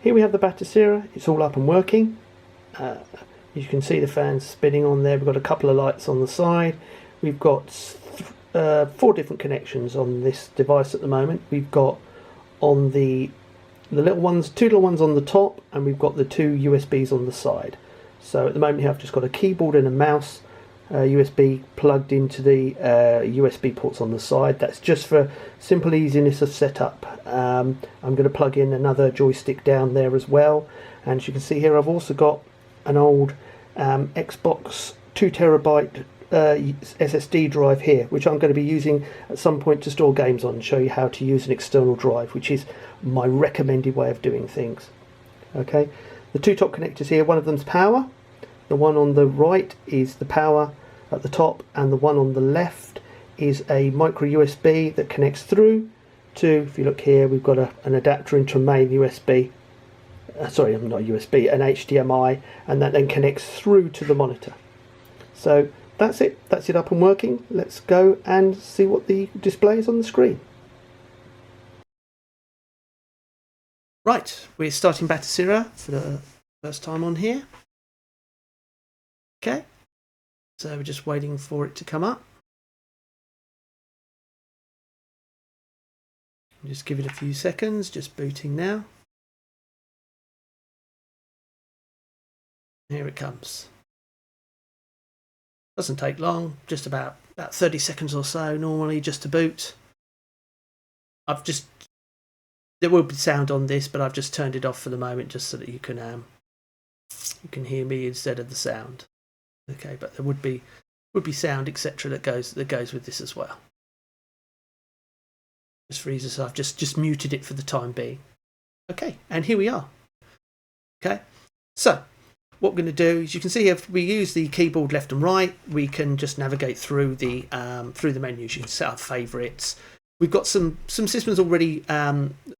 Here we have the Batocera. It's all up and working. You can see the fans spinning on there. We've got a couple of lights on the side. We've got 4 different connections on this device at the moment. We've got on the little ones, 2 little ones on the top, and we've got the 2 USBs on the side. So at the moment here I've just got a keyboard and a mouse USB plugged into the USB ports on the side. That's just for simple easiness of setup. I'm going to plug in another joystick down there as well, and as you can see here I've also got an old Xbox 2TB SSD drive here, which I'm going to be using at some point to store games on and show you how to use an external drive, which is my recommended way of doing things. Okay, the 2 top connectors here, one of them's power, the one on the right is the power at the top, and the one on the left is a micro USB that connects through to, if you look here, we've got an adapter into a main USB, sorry, not USB, an HDMI, and that then connects through to the monitor. So that's it up and working. Let's go and see what the display is on the screen. Right, we're starting Batocera for the first time on here. Okay, so we're just waiting for it to come up. Just give it a few seconds, just booting now. Here it comes. Doesn't take long, just about 30 seconds or so normally just to boot. There will be sound on this, but I've just turned it off for the moment just so that you can hear me instead of the sound. Okay, but there would be sound, etc. that goes with this as well. Just for ease, so I've just muted it for the time being. Okay, and here we are. Okay, so what we're going to do is, you can see here, if we use the keyboard left and right, we can just navigate through the menus. You can set up favourites. We've got some systems already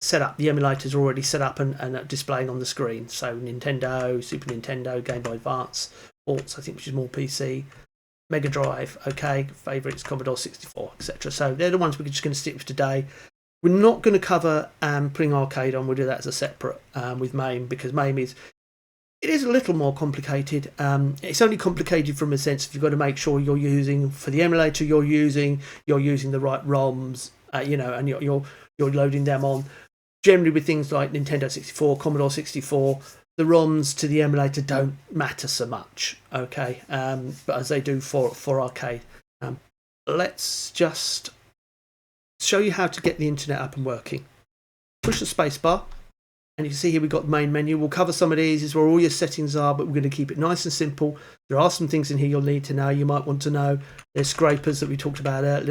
set up. The emulator's already set up and displaying on the screen. So Nintendo, Super Nintendo, Game Boy Advance, ports, I think, which is more PC, Mega Drive, okay, favourites, Commodore 64, etc. So they're the ones we're just going to stick with today. We're not going to cover putting arcade on. We'll do that as a separate with MAME, because MAME is a little more complicated. It's only complicated from a sense if you've got to make sure you're using, for the emulator you're using the right ROMs, and you're loading them on. Generally with things like Nintendo 64, Commodore 64, the ROMs to the emulator don't matter so much, okay, but as they do for arcade. Let's just show you how to get the internet up and working. Push the space bar, and you can see here we've got the main menu. We'll cover some of these, is where all your settings are, but we're going to keep it nice and simple. There are some things in here you'll need to know. You might want to know there's scrapers that we talked about a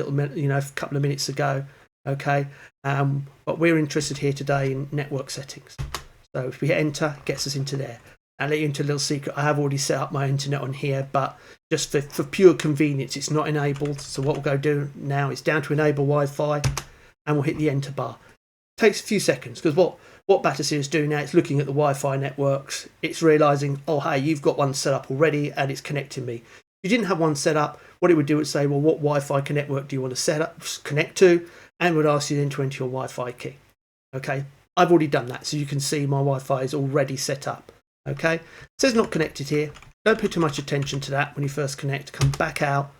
couple of minutes ago, okay, but we're interested here today in network settings. So if we hit enter, it gets us into there. I'll let you into a little secret. I have already set up my internet on here, but just for pure convenience, it's not enabled. So what we'll go do now is down to enable Wi-Fi, and we'll hit the enter bar. It takes a few seconds, because what Batocera is doing now, it's looking at the Wi-Fi networks. It's realising, oh, hey, you've got one set up already, and it's connecting me. If you didn't have one set up, what it would do is say, well, what Wi-Fi network do you want to connect to? And would ask you then to enter your Wi-Fi key. Okay, I've already done that, so you can see my Wi-Fi is already set up. Okay, it says not connected here. Don't pay too much attention to that when you first connect. Come back out,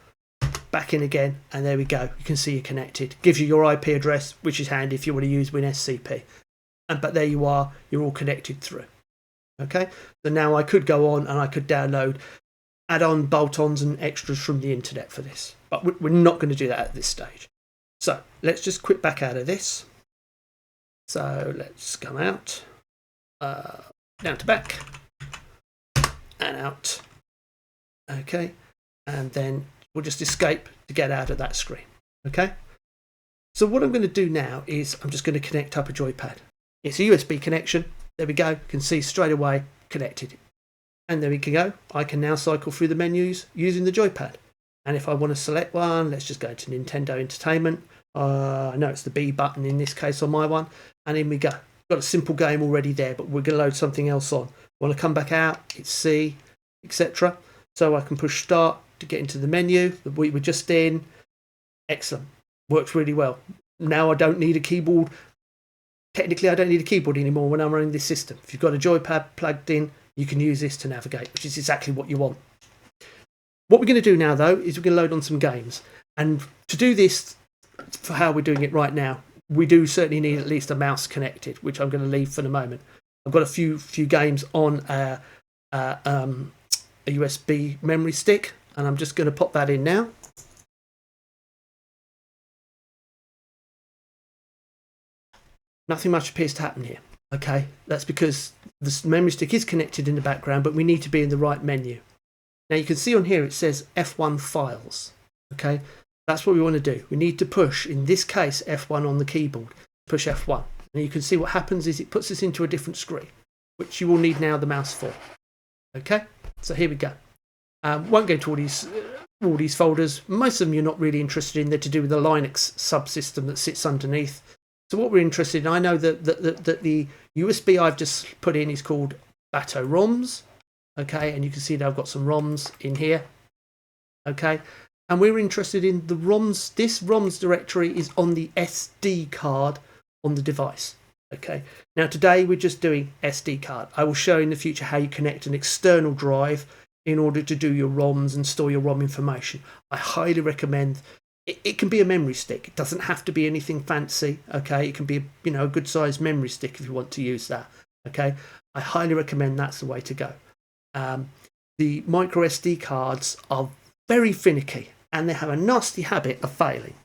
back in again, and there we go. You can see you're connected. Gives you your IP address, which is handy if you want to use WinSCP. But there you are, you're all connected through. Okay, so now I could go on and I could download add-on bolt-ons and extras from the internet for this, but we're not going to do that at this stage. So let's just quit back out of this. So let's come out, down to back, and out. Okay, and then we'll just escape to get out of that screen. Okay, so what I'm going to do now is I'm just going to connect up a joypad. It's a USB connection. There we go. You can see straight away connected. And there we can go. I can now cycle through the menus using the joypad. And if I want to select one, let's just go to Nintendo Entertainment. I know it's the B button in this case on my one. And in we go. Got a simple game already there, but we're going to load something else on. Want to come back out, it's C, etc. So I can push start to get into the menu that we were just in. Excellent. Works really well. Now I don't need a keyboard technically I don't need a keyboard anymore when I'm running this system. If you've got a joypad plugged in, you can use this to navigate, which is exactly what you want. What we're going to do now, though, is we're going to load on some games. And to do this, for how we're doing it right now, we do certainly need at least a mouse connected, which I'm going to leave for the moment. I've got a few games on a USB memory stick, and I'm just going to pop that in now. Nothing much appears to happen here. Okay, that's because the memory stick is connected in the background, but we need to be in the right menu. Now you can see on here it says F1 files. Okay, that's what we want to do. We need to push, in this case, F1 on the keyboard. Push F1. And you can see what happens is it puts us into a different screen, which you will need now the mouse for. Okay, so here we go. Won't go into all these folders. Most of them you're not really interested in. They're to do with the Linux subsystem that sits underneath. So what we're interested in, I know that the USB I've just put in is called Batocera. Okay, and you can see that I've got some ROMs in here. Okay, and we're interested in the ROMs. This ROMs directory is on the SD card on the device. Okay, now today we're just doing SD card. I will show in the future how you connect an external drive in order to do your ROMs and store your ROM information. I highly recommend. It can be a memory stick. It doesn't have to be anything fancy. Okay, it can be a good sized memory stick if you want to use that. Okay, I highly recommend that's the way to go. The micro SD cards are very finicky and they have a nasty habit of failing.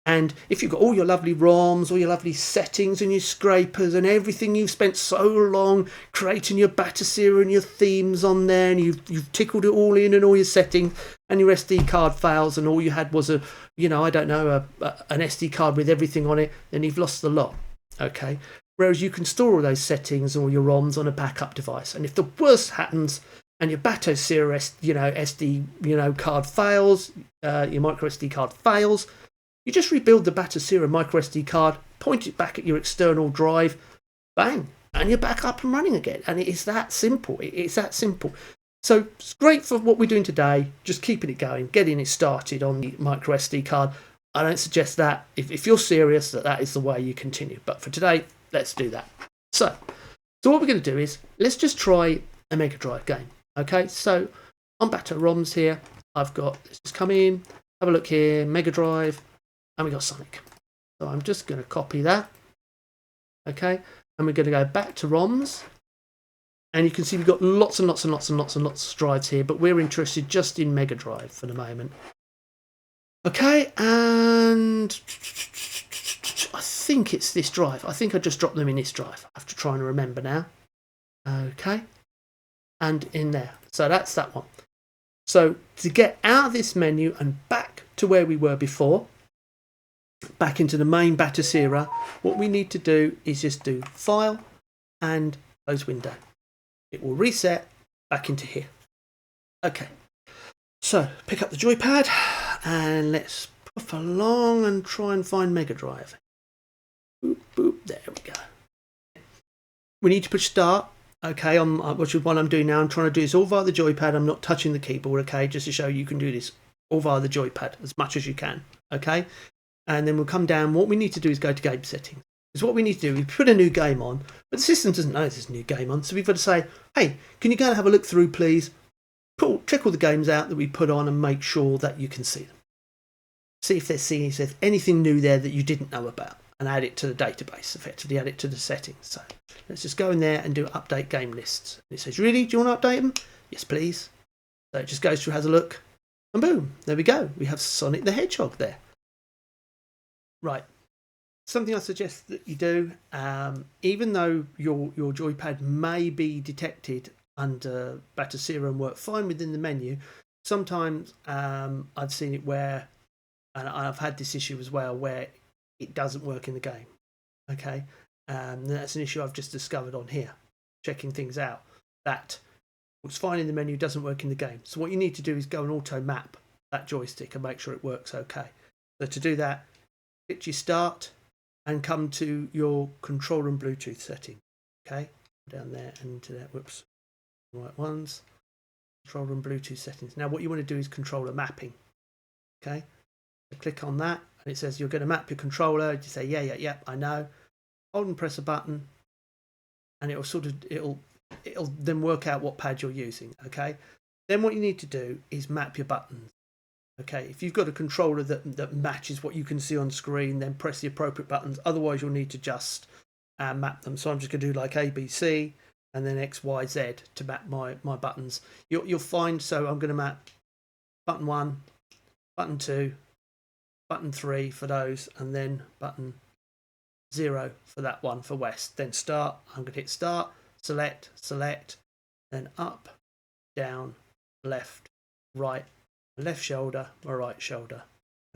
And if you've got all your lovely ROMs, all your lovely settings and your scrapers and everything you've spent so long creating your Batocera and your themes on there, and you've tickled it all in and all your settings, and your SD card fails and all you had was an SD card with everything on it, then you've lost the lot. Okay. Whereas you can store all those settings or your ROMs on a backup device. And if the worst happens and your Batocera SD card fails, your micro SD card fails, you just rebuild the Batocera micro SD card, point it back at your external drive, bang, and you're back up and running again. And it is that simple. It's that simple. So it's great for what we're doing today, just keeping it going, getting it started on the micro SD card. I don't suggest that. If you're serious, that is the way you continue. But for today, let's do that. So what we're going to do is, let's just try a Mega Drive game. Okay, so on Batocera here, let's just come in, have a look here, Mega Drive, and we got Sonic. So I'm just going to copy that. Okay, and we're going to go back to ROMs. And you can see we've got lots and lots and lots and lots and lots of drives here, but we're interested just in Mega Drive for the moment. Okay, and I think it's this drive. I think I just dropped them in this drive. I have to try and remember now. Okay, and in there. So that's that one. So to get out of this menu and back to where we were before, back into the main Batocera, what we need to do is just do File and Close Window. It will reset back into here. Okay, so pick up the joypad and let's puff along and try and find Mega Drive. Boop, boop, there we go. We need to push start. Okay, which is what I'm doing now. I'm trying to do this all via the joypad. I'm not touching the keyboard, okay, just to show you can do this all via the joypad as much as you can. Okay, and then we'll come down. What we need to do is go to game settings. Because what we need to do, we put a new game on, but the system doesn't know there's a new game on, so we've got to say, hey, can you go and have a look through, please? Check all the games out that we put on and make sure that you can see them. See if there's anything new there that you didn't know about, and add it to the database, effectively add it to the settings. So let's just go in there and do update game lists. And it says, really, do you want to update them? Yes, please. So it just goes through, has a look, and boom, there we go. We have Sonic the Hedgehog there. Right. Something I suggest that you do, even though your joypad may be detected under Batocera and work fine within the menu, sometimes I've seen it where, and I've had this issue as well, where it doesn't work in the game. Okay, and that's an issue I've just discovered on here, checking things out. That what's fine in the menu doesn't work in the game. So what you need to do is go and auto map that joystick and make sure it works okay. So to do that, hit your start and come to your control and Bluetooth setting. Okay, down there and into that. Whoops, right ones. Controller and Bluetooth settings. Now what you want to do is controller mapping. Okay, so click on that and it says you're going to map your controller. You say yeah, I know. hold and press a button, and it'll then work out what pad you're using. Okay, then what you need to do is map your buttons. Okay, if you've got a controller that matches what you can see on screen, then press the appropriate buttons. Otherwise, you'll need to just map them. So I'm just going to do like A, B, C, and then X, Y, Z to map my buttons. You'll find, so I'm going to map button 1, button 2, button 3 for those, and then button 0 for that one for West. Then start, I'm going to hit start, select, then up, down, left, right, left shoulder, my right shoulder.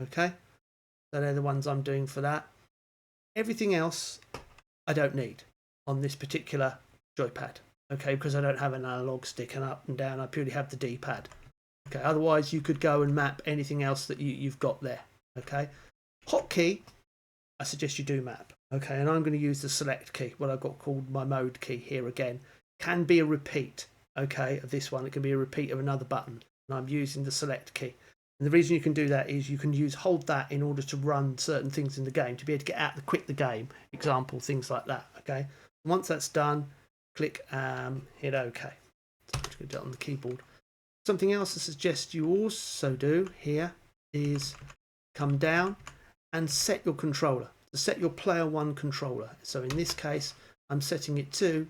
Okay, so they're the ones I'm doing for that. Everything else I don't need on this particular joypad, okay, because I don't have an analog stick and up and down. I purely have the D-pad. Okay, otherwise you could go and map anything else that you've got there. Okay, hotkey, I suggest you do map. Okay, and I'm going to use the select key, what I've got called my mode key here again. Can be a repeat, okay, of this one. It can be a repeat of another button, and I'm using the select key. And the reason you can do that is you can hold that in order to run certain things in the game, to be able to get out the quit the game, example, things like that. Okay, once that's done, click hit OK. So I'm just going to do it on the keyboard. Something else I suggest you also do here is come down and set your controller. To set your player 1 controller. So in this case, I'm setting it to,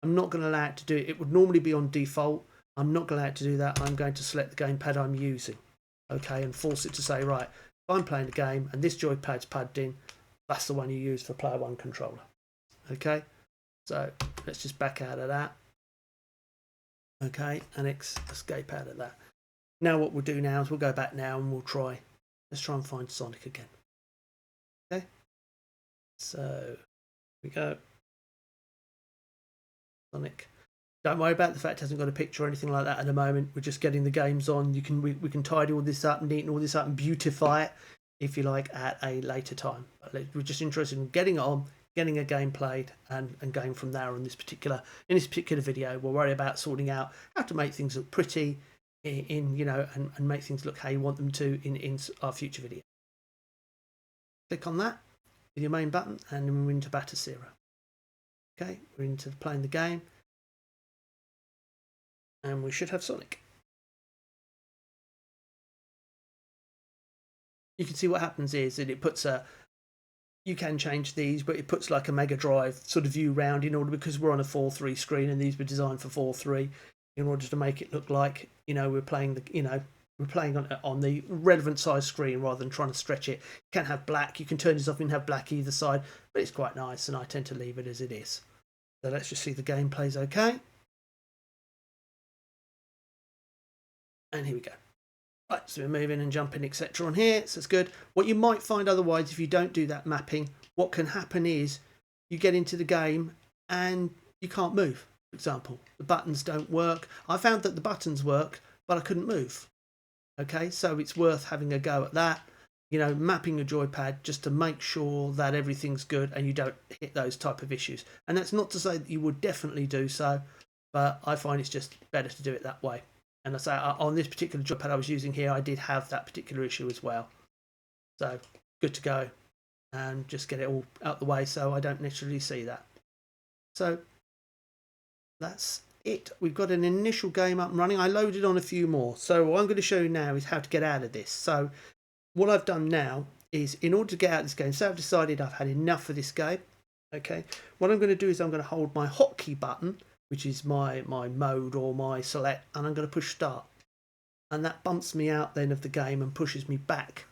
I'm not going to allow it to do it. It would normally be on default. I'm not going to allow it to do that. I'm going to select the gamepad I'm using. Okay, and force it to say, right, if I'm playing the game and this joypad's padded in, that's the one you use for player 1 controller. Okay, so let's just back out of that. Okay, and escape out of that. Now what we'll do now is we'll go back now and let's try and find Sonic again. Okay, so here we go. Sonic. Don't worry about the fact it hasn't got a picture or anything like that at the moment. We're just getting the games on. We can tidy all this up and neaten all this up and beautify it, if you like, at a later time. But we're just interested in getting it on, getting a game played, and going from there. In this particular video, we'll worry about sorting out how to make things look pretty and make things look how you want them to in our future video. Click on that with your main button, and then we're into Batocera. Okay, we're into playing the game. And we should have Sonic. You can see what happens is that it puts you can change these, but it puts like a Mega Drive sort of view round in order, because we're on a 4:3 screen and these were designed for 4:3, in order to make it look like, we're playing on the relevant size screen rather than trying to stretch it. You can have black, you can turn this off and have black either side, but it's quite nice and I tend to leave it as it is. So let's just see the game plays okay. And here we go. Right, so we're moving and jumping, etc. on here, so it's good. What you might find otherwise, if you don't do that mapping, what can happen is you get into the game and you can't move, for example. The buttons don't work. I found that the buttons work, but I couldn't move. Okay, so it's worth having a go at that. Mapping your joypad just to make sure that everything's good and you don't hit those type of issues. And that's not to say that you would definitely do so, but I find it's just better to do it that way. And I say on this particular joypad I was using here, I did have that particular issue as well. So good to go, and just get it all out the way so I don't necessarily see that. So that's it. We've got an initial game up and running. I loaded on a few more. So what I'm going to show you now is how to get out of this. So what I've done now is, in order to get out of this game, so I've decided I've had enough of this game. Okay, what I'm going to do is I'm going to hold my hotkey button, which is my mode or my select, and I'm going to push start. And that bumps me out then of the game and pushes me back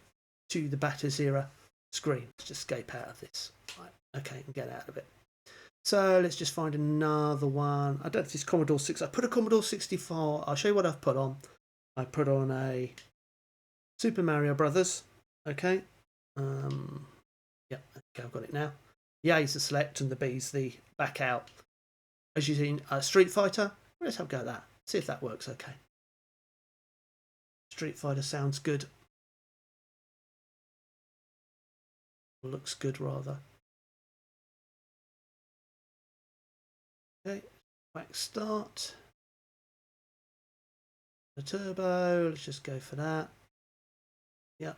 to the Batocera screen. Let's just escape out of this. Right, okay, and get out of it. So let's just find another one. I don't know if it's Commodore 6. I put a Commodore 64. I'll show you what I've put on. I put on a Super Mario Brothers. Okay. Yeah, okay, I've got it now. The A's the select and the B's the back out. As you've seen, Street Fighter. Let's have a go at that. See if that works okay. Street Fighter sounds good. Looks good, rather. Okay, back start. The turbo, let's just go for that. Yep.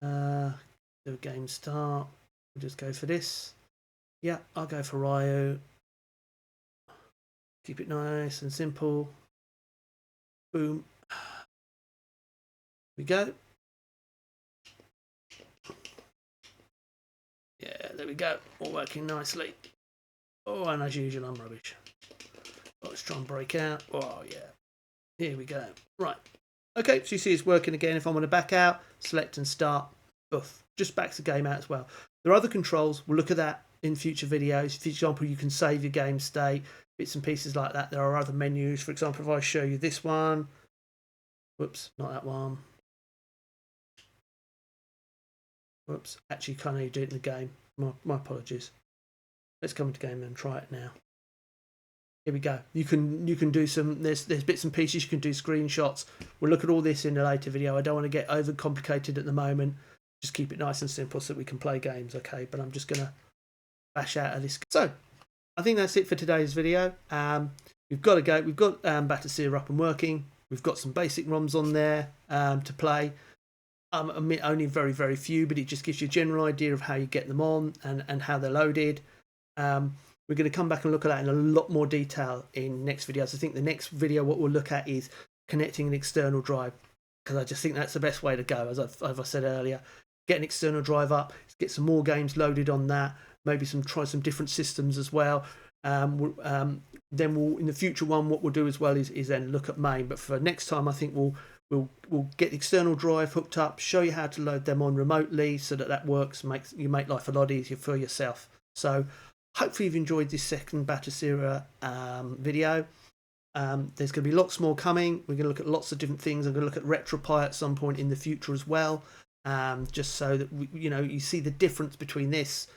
Do a game start. We'll just go for this. Yeah, I'll go for Ryu. Keep it nice and simple. Boom. We go. Yeah, there we go. All working nicely. Oh, and as usual, I'm rubbish. Let's try and break out. Oh, yeah. Here we go. Right. Okay, so you see it's working again. If I want to back out, select and start. Boof. Just backs the game out as well. There are other controls. We'll look at that in future videos. For example, you can save your game state, bits and pieces like that. There are other menus. For example, if I show you this one. Whoops, not that one. Whoops, actually can't do it in the game. My apologies. Let's come into game and try it now. Here we go. You can do some. There's bits and pieces. You can do screenshots. We'll look at all this in a later video. I don't want to get over complicated at the moment. Just keep it nice and simple so that we can play games. Okay, but I'm just gonna bash out of this. So I think that's it for today's video. We've got to go. We've got Batocera up and working. We've got some basic ROMs on there to play. Only very few, but it just gives you a general idea of how you get them on and how they're loaded. We're going to come back and look at that in a lot more detail in next videos. I think the next video what we'll look at is connecting an external drive, because I just think that's the best way to go. As I said earlier, get an external drive up, get some more games loaded on that, maybe try some different systems as well. Then we'll, in the future one, what we'll do as well is then look at main. But for next time, I think we'll get the external drive hooked up, show you how to load them on remotely so that works, make life a lot easier for yourself. So hopefully you've enjoyed this second Batocera video. There's going to be lots more coming. We're going to look at lots of different things. I'm going to look at RetroPie at some point in the future as well, just so that you see the difference between this.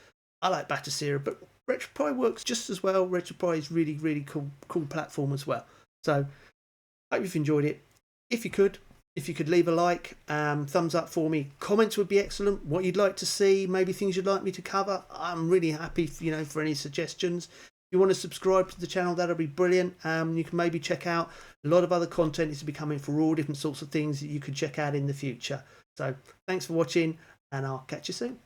I like Batocera, but RetroPie works just as well. RetroPie is really cool platform as well. So hope you've enjoyed it. If you could leave a like, thumbs up for me. Comments would be excellent. What you'd like to see, maybe things you'd like me to cover. I'm really happy, for any suggestions. If you want to subscribe to the channel, that'll be brilliant. You can maybe check out a lot of other content is to be coming for all different sorts of things that you could check out in the future. So thanks for watching, and I'll catch you soon.